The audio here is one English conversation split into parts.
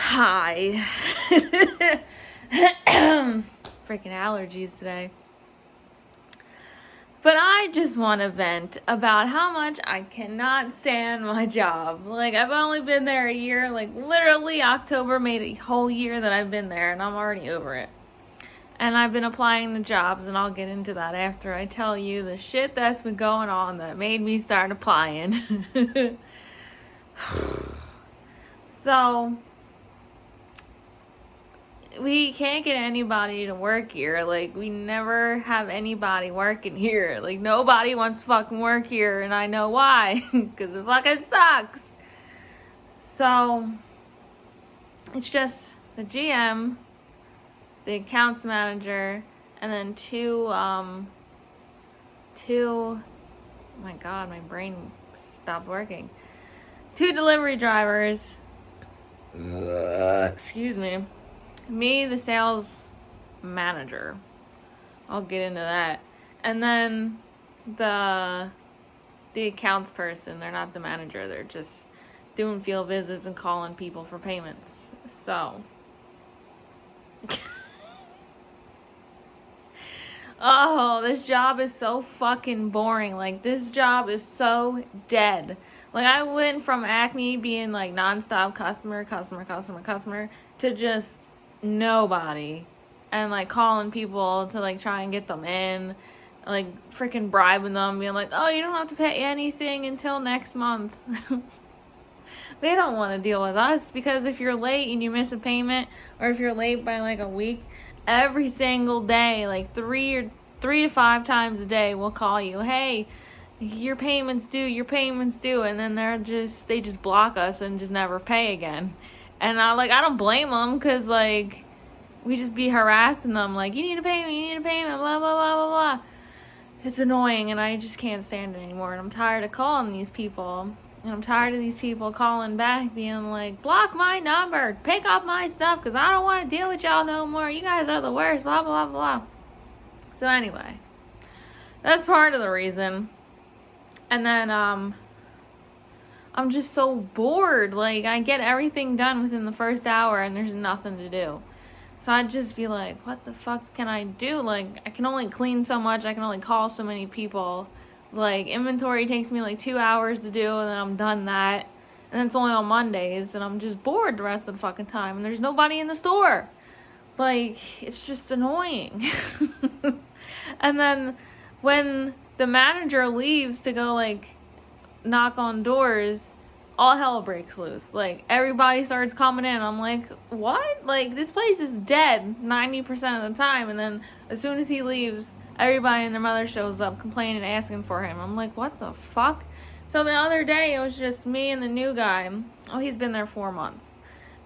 Hi. Freaking allergies today. But I just want to vent about how much I cannot stand my job. Like, I've only been there a year. Like, literally, October made a whole year that I've been there, and I'm already over it. And I've been applying the jobs, and I'll get into that after I tell you the shit that's been going on that made me start applying. So, we can't get anybody to work here. Like, we never have anybody working here. Like, nobody wants to fucking work here, and I know why. Because it fucking sucks. So, it's just the GM, the accounts manager, and then two, oh my god, my brain stopped working. 2 delivery drivers. Excuse me. Me, the sales manager. I'll get into that. And then the accounts person. They're not the manager. They're just doing field visits and calling people for payments. So. Oh, this job is so fucking boring. Like, this job is so dead. Like, I went from Acme being like nonstop customer to just nobody, and like calling people to like try and get them in, like freaking bribing them, being like, oh, you don't have to pay anything until next month. They don't want to deal with us, because if you're late and you miss a payment, or if you're late by like a week, every single day, like three to 5 times a day, we'll call you, hey, your payment's due, and then they just block us and just never pay again. And I don't blame them, because like we just be harassing them, like, you need a payment, blah blah blah blah blah. It's annoying, and I just can't stand it anymore. And I'm tired of calling these people, and I'm tired of these people calling back being like, block my number, pick up my stuff, because I don't want to deal with y'all no more, you guys are the worst, blah blah blah. So anyway, that's part of the reason. And then I'm just so bored. Like, I get everything done within the first hour and there's nothing to do. So I'd just be like, what the fuck can I do? Like, I can only clean so much. I can only call so many people. Like, inventory takes me like 2 hours to do, and then I'm done that. And it's only on Mondays, and I'm just bored the rest of the fucking time. And there's nobody in the store. Like, it's just annoying. And then when the manager leaves to go like knock on doors, all hell breaks loose. Like, everybody starts coming in. I'm like, what? Like, this place is dead 90% of the time. And then as soon as he leaves, everybody and their mother shows up complaining, asking for him. I'm like, what the fuck? So the other day, it was just me and the new guy. Oh, he's been there 4 months.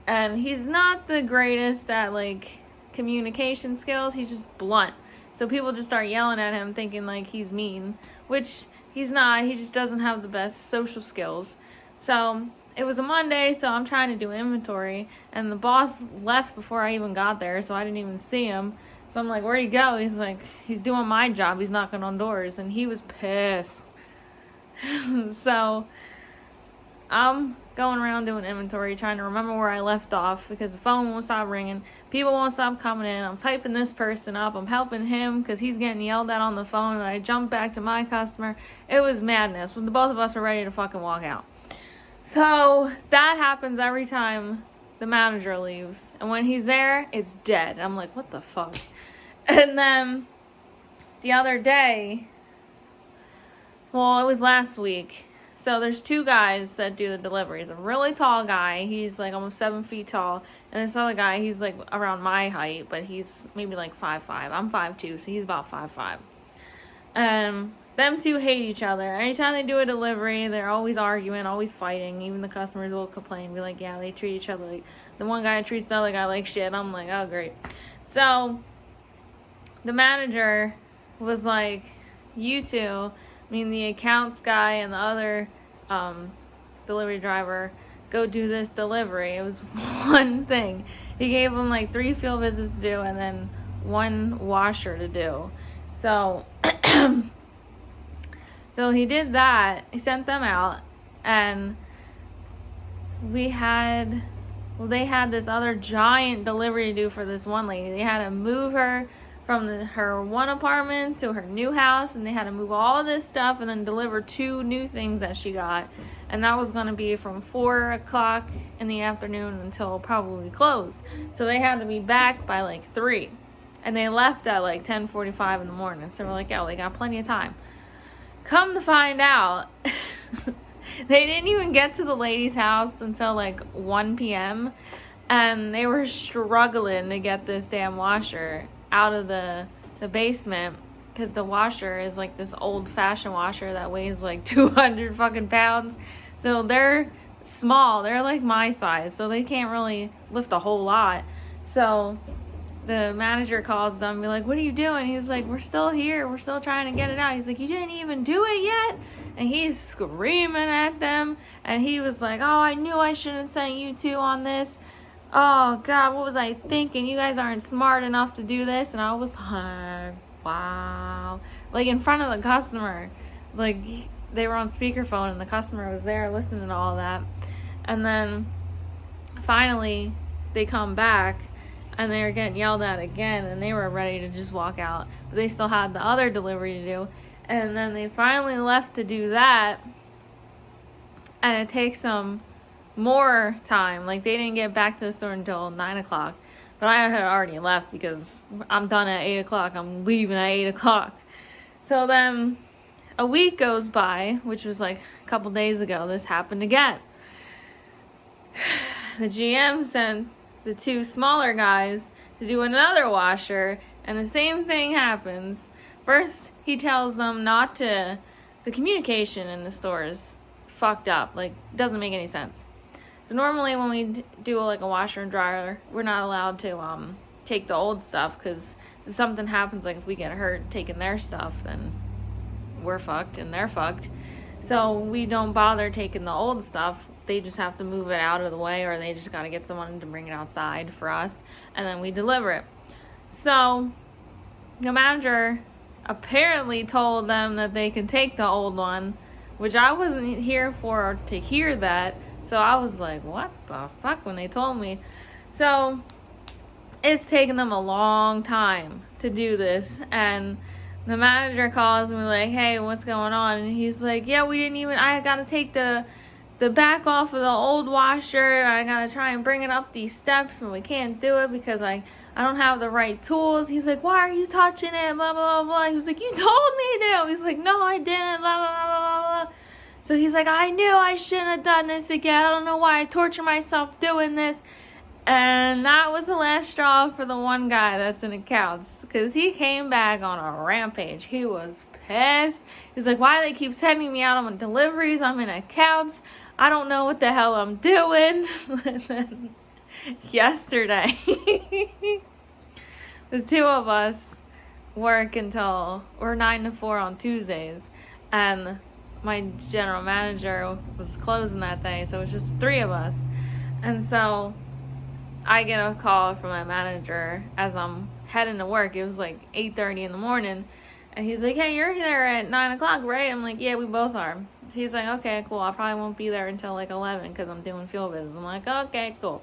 And he's not the greatest at like communication skills. He's just blunt. So people just start yelling at him thinking like he's mean, which he's not. He just doesn't have the best social skills. So it was a Monday, so I'm trying to do inventory, and the boss left before I even got there, so I didn't even see him. So I'm like, where'd he go? He's like, he's doing my job. He's knocking on doors, and he was pissed. So I'm going around doing inventory, trying to remember where I left off, because the phone won't stop ringing. People won't stop coming in. I'm typing this person up. I'm helping him because he's getting yelled at on the phone, and I jump back to my customer. It was madness when the both of us are ready to fucking walk out. So that happens every time the manager leaves. And when he's there, it's dead. I'm like, what the fuck? And then the other day, well, it was last week. So there's 2 guys that do the deliveries. A really tall guy, he's like almost 7 feet tall. And this other guy, he's like around my height, but he's maybe like 5'5". I'm 5'2", so he's about 5'5". Them 2 hate each other. Anytime they do a delivery, they're always arguing, always fighting. Even the customers will complain, be like, yeah, they treat each other like, the one guy treats the other guy like shit. I'm like, oh, great. So the manager was like, you 2, I mean, the accounts guy and the other delivery driver, go do this delivery. It was one thing. He gave them like 3 field visits to do, and then 1 washer to do. So so he did that. He sent them out, and we had Well, they had this other giant delivery to do for this one lady. They had to move her from her one apartment to her new house, and they had to move all this stuff and then deliver 2 new things that she got. And that was going to be from 4 o'clock in the afternoon until probably close. So they had to be back by like 3. And they left at like 10:45 in the morning. So we're like, yeah, well, they got plenty of time. Come to find out, they didn't even get to the lady's house until like 1 p.m. And they were struggling to get this damn washer out of the basement, because the washer is like this old-fashioned washer that weighs like 200 fucking pounds. So they're small. They're like my size, so they can't really lift a whole lot. So the manager calls them and be like, what are you doing? He's like, we're still here. We're still trying to get it out. He's like, you didn't even do it yet? And he's screaming at them. And he was like, oh, I knew I shouldn't have sent you 2 on this. Oh, God, what was I thinking? You guys aren't smart enough to do this. And I was like, wow. Like, in front of the customer. Like, they were on speakerphone and the customer was there listening to all that. And then, finally, they come back. And they were getting yelled at again. And they were ready to just walk out. But they still had the other delivery to do. And then they finally left to do that. And it takes them more time. Like, they didn't get back to the store until 9 o'clock. But I had already left because I'm done at 8 o'clock. I'm leaving at 8 o'clock. So then a week goes by, which was like a couple days ago. This happened again. The GM sent the 2 smaller guys to do another washer, and the same thing happens. First, he tells them not to... The communication in the store is fucked up. Like, doesn't make any sense. So normally when we do like a washer and dryer, we're not allowed to take the old stuff, because if something happens, like if we get hurt taking their stuff, then we're fucked and they're fucked. So we don't bother taking the old stuff. They just have to move it out of the way, or they just got to get someone to bring it outside for us, and then we deliver it. So the manager apparently told them that they can take the old one, which I wasn't here for to hear that. So I was like, what the fuck, when they told me. So it's taken them a long time to do this. And the manager calls me like, hey, what's going on? And he's like, yeah, I got to take the back off of the old washer. I got to try and bring it up these steps, and we can't do it because I don't have the right tools. He's like, why are you touching it? Blah, blah, blah. He was like, you told me to. He's like, no, I didn't. Blah, blah, blah, blah, blah. So he's like, I knew I shouldn't have done this again. I don't know why I torture myself doing this. And that was the last straw for the one guy that's in accounts, because he came back on a rampage. He was pissed. He's like, why do they keep sending me out on deliveries? I'm in accounts. I don't know what the hell I'm doing. And then yesterday, the 2 of us work until we're 9 to 4 on Tuesdays. And my general manager was closing that day, so it was just 3 of us. And so I get a call from my manager as I'm heading to work. It was like 8:30 in the morning, and he's like, hey, you're there at 9 o'clock, right? I'm like, yeah, we both are. He's like, okay, cool. I probably won't be there until like 11 because I'm doing field visits. I'm like, okay, cool.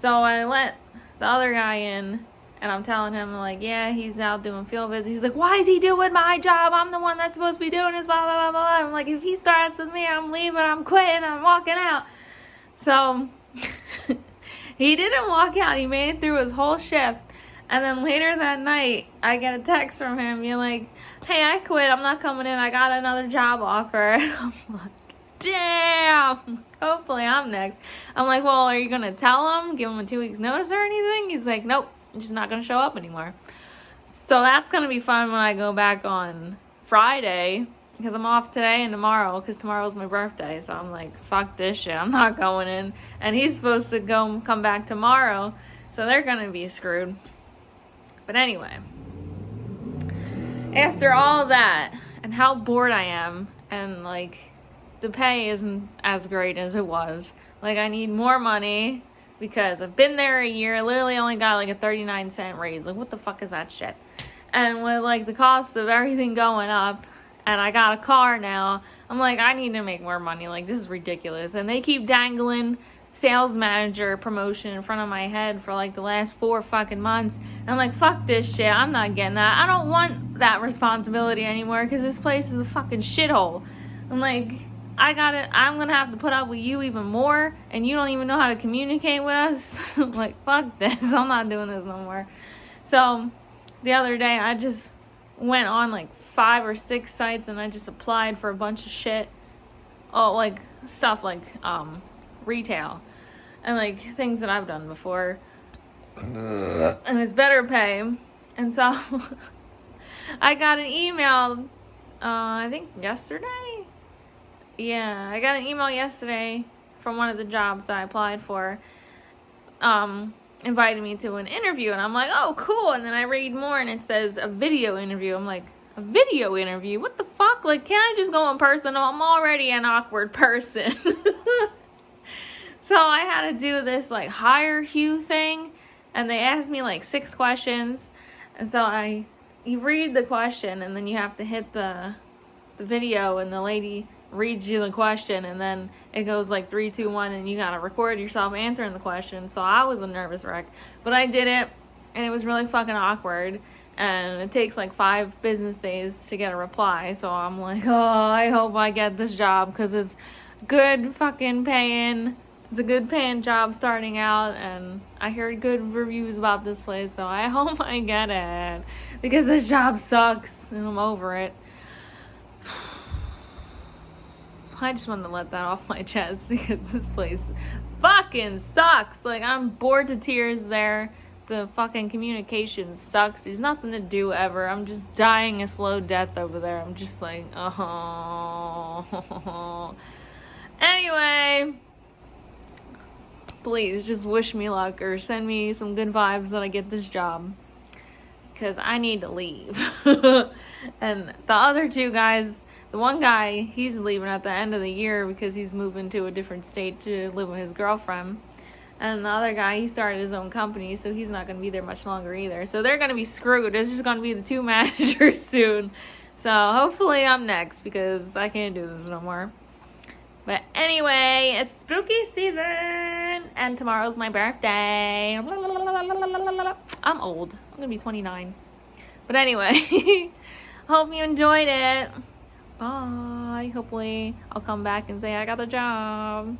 So I let the other guy in, and I'm telling him, like, yeah, he's out doing field visits. He's like, why is he doing my job? I'm the one that's supposed to be doing this, blah, blah, blah, blah. I'm like, if he starts with me, I'm leaving, I'm quitting, I'm walking out. So he didn't walk out. He made it through his whole shift. And then later that night, I get a text from him. You're like, hey, I quit. I'm not coming in. I got another job offer. I'm like, damn. Hopefully I'm next. I'm like, well, are you going to tell him? Give him a 2 weeks notice or anything? He's like, nope. I'm just not going to show up anymore. So that's going to be fun when I go back on Friday, because I'm off today and tomorrow, because tomorrow's my birthday. So I'm like, fuck this shit. I'm not going in. And he's supposed to come back tomorrow. So they're going to be screwed. But anyway, after all that, and how bored I am, and like the pay isn't as great as it was. Like, I need more money because I've been there a year, literally only got like a 39-cent raise. Like, what the fuck is that shit? And with like the cost of everything going up, and I got a car now, I'm like, I need to make more money. Like, this is ridiculous. And they keep dangling sales manager promotion in front of my head for like the last 4 fucking months. And I'm like, fuck this shit. I'm not getting that. I don't want that responsibility anymore because this place is a fucking shithole. I'm like, I'm gonna have to put up with you even more, and you don't even know how to communicate with us. I'm like, fuck this. I'm not doing this no more. So the other day I just went on like 5 or 6 sites and I just applied for a bunch of shit. Oh, like stuff like retail and like things that I've done before. And it's better pay. And so I got an email I think yesterday. Yeah, I got an email yesterday from one of the jobs I applied for, inviting me to an interview, and I'm like, oh, cool. And then I read more, and it says a video interview. I'm like, a video interview? What the fuck? Like, can't I just go in person? I'm already an awkward person. So I had to do this, like, HireHue thing, and they asked me, like, 6 questions, and so you read the question, and then you have to hit the video, and the lady reads you the question, and then it goes like 3, 2, 1, and you gotta record yourself answering the question. So I was a nervous wreck, but I did it, and it was really fucking awkward, and it takes like 5 business days to get a reply. So I'm like, oh, I hope I get this job because it's good fucking paying. It's a good paying job starting out, and I heard good reviews about this place, so I hope I get it because this job sucks and I'm over it. I just wanted to let that off my chest because this place fucking sucks. Like, I'm bored to tears there. The fucking communication sucks. There's nothing to do ever. I'm just dying a slow death over there. I'm just like, oh. Anyway, please just wish me luck or send me some good vibes that I get this job because I need to leave. And the other 2 guys, the one guy, he's leaving at the end of the year because he's moving to a different state to live with his girlfriend. And the other guy, he started his own company, so he's not going to be there much longer either. So they're going to be screwed. It's just going to be the 2 managers soon. So hopefully I'm next because I can't do this no more. But anyway, it's spooky season, and tomorrow's my birthday. I'm old. I'm going to be 29. But anyway, hope you enjoyed it. Bye. Hopefully I'll come back and say I got a job.